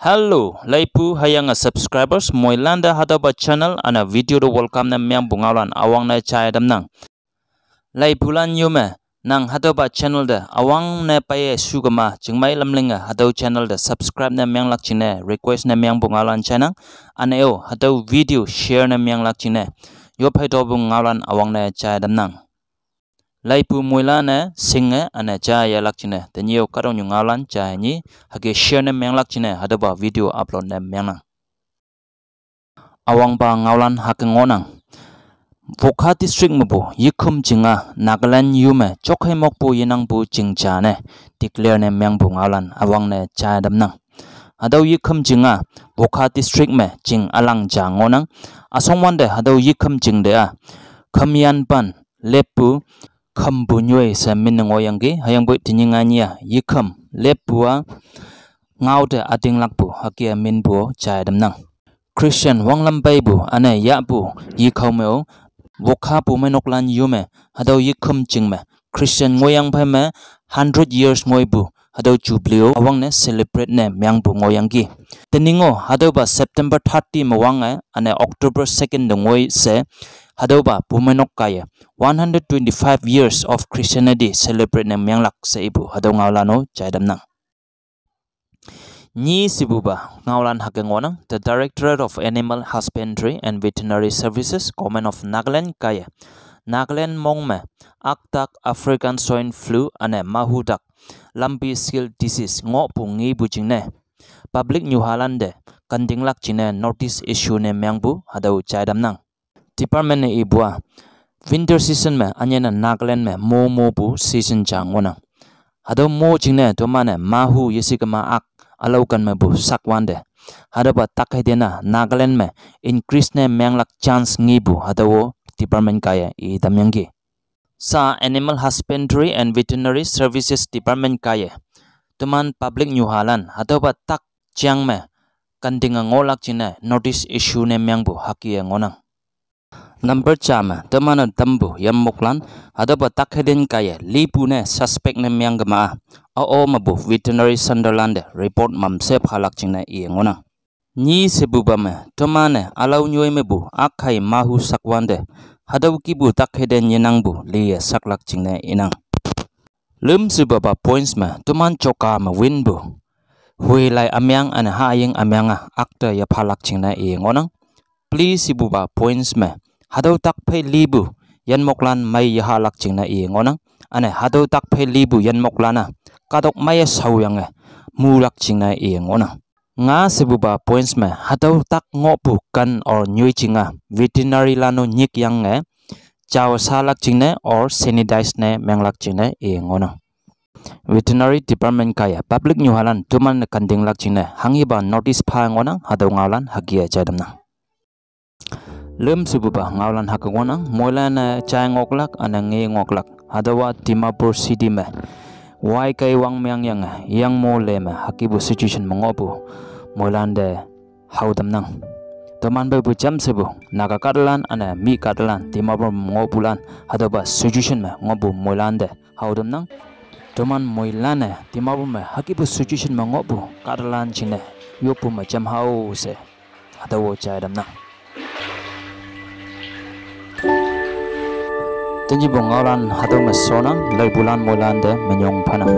Hello, laipu hayang subscribers moilanda hadaba channel ana video do welcome na myang bungalan awang na chayadam nang. Laipulan yume nang hadaba channel da awang na paye sugama jingmai lamlinga hadau channel da subscribe na myang lakchine request na myang bungalan chanang ana eo hadau video share na myang lakchine yo phai do bungalan awang na chayadam nang. Laipu moilana singa ana jaya lakchine tanyo karong yung ngalan jaya ni hage share na myang lakchine hadaba video upload na myang awang ba ngalan hakengonang Vokha district mabu yikum jinga Nagaland yume chokai mokbu yinang bu jingjane declare na myang bu ngalan awang na jaya damnang hadau yikum jinga Vokha district me jing alang jangonang asongwande hadau yikum jingde a kamyan ban lepu Kambunywe sa minangoyanggi hayang boy tinyinganya yikam lepua ngaude ading lakbu hakia minbu chayadam nang Christian wanglambai bu ane yabu yikaumeo Vokha bu menoklan yume hadau yikam jingme Christian ngoyang pai me 100 years ngoy bu hadau jubileo awang ne celebrate ne myang bu ngoyanggi teningo hadau ba September 30 mawang ane October 2nd ngoy se hadau ba bumenok kaya 125 years of Christianity celebrate na myang sa ibu hadau ngawlano chayadam nang ni sibu ba ngawlan hakengonang the Directorate of Animal Husbandry and Veterinary Services Government of Nagaland kaya Nagaland mongme aktak African swine flu ane mahudak lambi skill disease ngo pu ngi bu jingne public New Holland kandinglak jine notice issue ne myang bu hadau chayadam nang Department ne ibua winter season me anyana Nagaland me mo bu season jangona hado mo jingne to mane mahu yesikama ak alaukan me bu sakwande hado ba takai dena Nagaland me increase ne menglak chance ngibu hado department kaya I damyangi sa Animal Husbandry and Veterinary Services Department kaya tuman public New Holland hado ba tak chiang me kandinga ngolak jine notice issue ne myangbu hakia ngonang Number chama temana tambu yam moklan hadaba takheden kaya lipune suspect ne myang gama o mabu veterinary Sunderland report mamse phalak chingna ngona ni sebubame temane alau nyoi mebu akai mahu sakwande hadau kibu takheden yenangbu liya saklak chingna inang lum subaba points ma teman choka ma winbu hui lai amyang an hayeng amyanga akta ya phalak chingna ngonang please sibuba points ma hadau tak phai libu yan moklan mai ya halak chingna ngonang ane hadau tak phai libu yan moklana kadok mai sawyang mulak chingna ngonang nga sebuba points me hadau tak ngopu kan or nyui chinga veterinary lano nyik yang chaw salak chingna or sanitize ne menglak chingna ngonang veterinary department kaya public New Holland tuman kanding lak chingna hangiba notice pha ngonang hadau ngawlan hagia jadamna lem sububa ngawlan hakwanang moilana chai ngoklak anange ngoklak hadawa Dimapur city me wai kai wang myang yang mo le me hakibu situation mongobu moilande haudam nang toman be bu jam sebu naga kadlan ana mi kadlan Dimapur mongobulan hadawa situation me ngobu moilande haudam nang toman moilana Dimapur me hakibu situation mongobu kadlan chine yopu ma jam hau se hadawa chaidam nang Tenji bongalan hadau masonang lai bulan molande menyong panang